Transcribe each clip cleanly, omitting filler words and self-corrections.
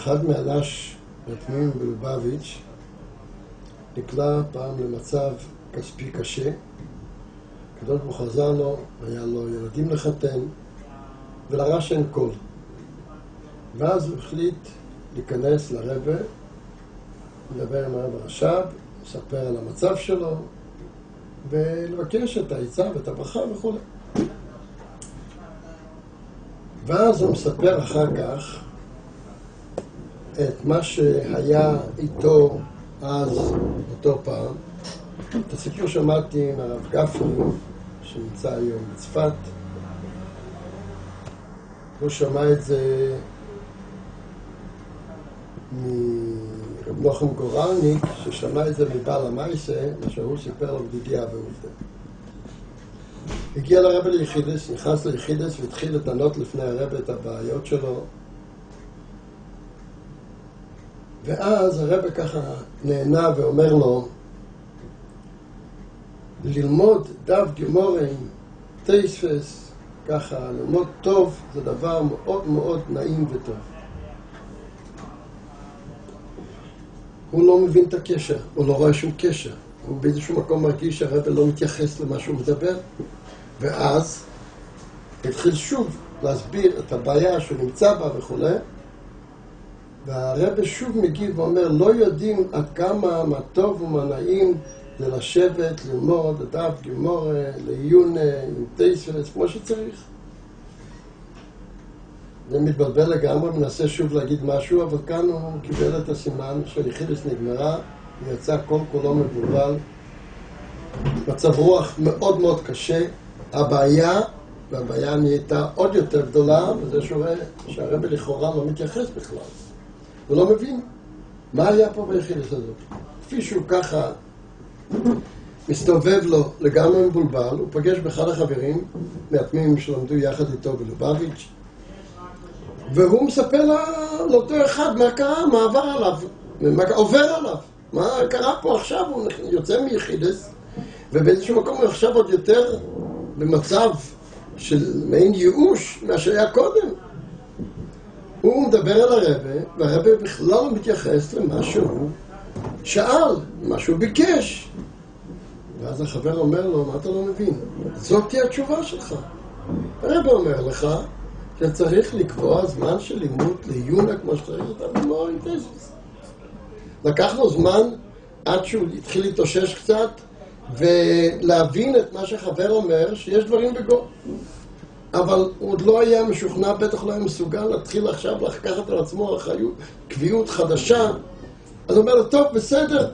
אחד מאנש רבי מלובביץ' נקלע פעם למצב כספי קשה. הקדוש ברוך הוא עזר לו, היה לו ילדים לחתן, ולרש אין קול. ואז הוא החליט להיכנס לרבה, לדבר עם הרב הרש"ב, לספר על המצב שלו, ולבקש את העצה ואת הברכה וכו'. ואז הוא מספר אחר כך את מה שהיה איתו אז, אותו פעם. את הסיפור שמעתי מהרב גפני, שנמצא היום בצפת. הוא שמע את זה מרב נוחם גורלניק, ששמע את זה מבעל המייסה, מה שהוא סיפר לו בדידיה ועובדה. הגיע לרבה ליחידס, נכנס ליחידס והתחיל לטענות לפני הרבה את הבעיות שלו. ואז הרבה ככה נהנה ואומר לו, ללמוד דף גמורה עם תייספס, ככה ללמוד טוב, זה דבר מאוד מאוד נעים וטוב. הוא לא מבין את הקשר, הוא לא רואה שום קשר. הוא באיזשהו מקום מרגיש שהרבה לא מתייחס למה שהוא מדבר. ואז התחיל שוב להסביר את הבעיה שהוא נמצא בה וכו'. והרבה שוב מגיב ואומר, לא יודעים עד כמה מה טוב ומה נעים זה לשבת, ללמוד, דף גמורה, לעיון עם תייספס, כמו שצריך. זה מתבלבל לגמרי, מנסה שוב להגיד משהו, אבל כאן הוא קיבל את הסימן שהיחידס נגמרה, ויצא כל כולו מבולבל. מצב רוח מאוד מאוד קשה. הבעיה, והבעיה נהייתה עוד יותר גדולה, וזה שרואה שהרבי לכאורה לא מתייחס בכלל. הוא לא מבין מה היה פה ביחידס הזאת. כפי שהוא ככה מסתובב לו לגמרי מבולבל, הוא פגש באחד החברים מהתמימים שלמדו יחד איתו בלובביץ', והוא מספר לאותו אחד מה קרה, מה עבר עליו, מה עובר עליו, מה קרה פה עכשיו. הוא יוצא מיחידס, ובאיזשהו מקום הוא עכשיו עוד יותר במצב של מעין ייאוש מה שהיה קודם. הוא מדבר על הרבה, והרבה בכלל לא מתייחס למה שהוא שאל, מה שהוא ביקש. ואז החבר אומר לו, מה אתה לא מבין? זאת תהיה התשובה שלך. הרבה אומר לך שצריך לקבוע זמן של לימוד לעיונה כמו שצריך את הגמרא עם תייספס. לקח לו זמן עד שהוא התחיל להתאושש קצת ולהבין את מה שחבר אומר, שיש דברים בגו. אבל הוא עוד לא היה משוכנע, בטח לא היה מסוגל להתחיל עכשיו לקחת על עצמו אחריות, קביעות חדשה. אז הוא אומר לו, טוב, בסדר.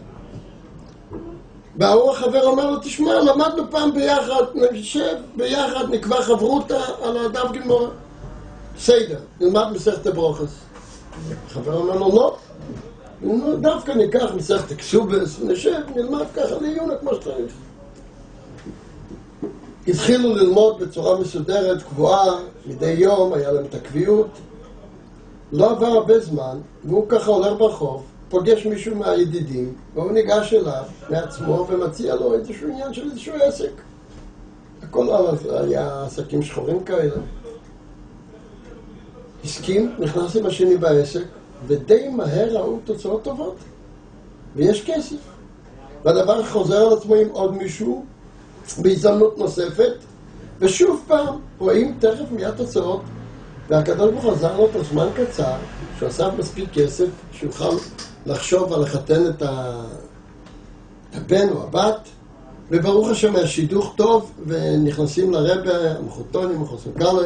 והוא החבר אומר לו, תשמע, למדנו פעם ביחד, נשב ביחד, נקבע חברותה על הדף גמורה. בסדר, נלמד מסכת ברוכס. החבר אומר לו, לא. דווקא ניקח מסכת כסובס, נשב, נלמד ככה לעיונה כמו שצריך. התחילו ללמוד בצורה מסודרת, קבועה, מדי יום, היה להם את הקביעות. לא עבר הרבה זמן, והוא ככה הולך ברחוב, פוגש מישהו מהידידים, והוא ניגש אליו מעצמו ומציע לו איזשהו עניין של איזשהו עסק. הכל היה עסקים שחורים כאלה. הסכים, נכנס עם השני בעסק, ודי מהר ראו תוצאות טובות. ויש כסף. והדבר חוזר על עצמו עם עוד מישהו, בהזדמנות נוספת, ושוב פעם רואים תכף מיד תוצאות, והקדוש ברוך הוא עזר לו בזמן קצר, שהוא עשה מספיק כסף, שיוכל לחשוב על לחתן את הבן או הבת, וברוך השם השידוך טוב, ונכנסים לרבה, המחותונים, המחוסנקלה,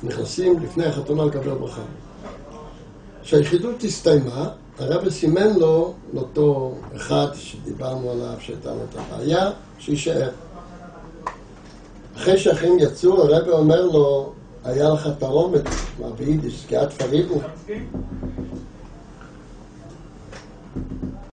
נכנסים לפני החתונה לקבל ברכה. כשהיחידות הסתיימה, הרב סימן לו, לאותו אחד שדיברנו עליו, שהייתה לו את הבעיה, שישאר. אחרי שהאחים יצאו, הרב אומר לו, היה לך תרומת, מה ביידיש, סקיעת פריבו.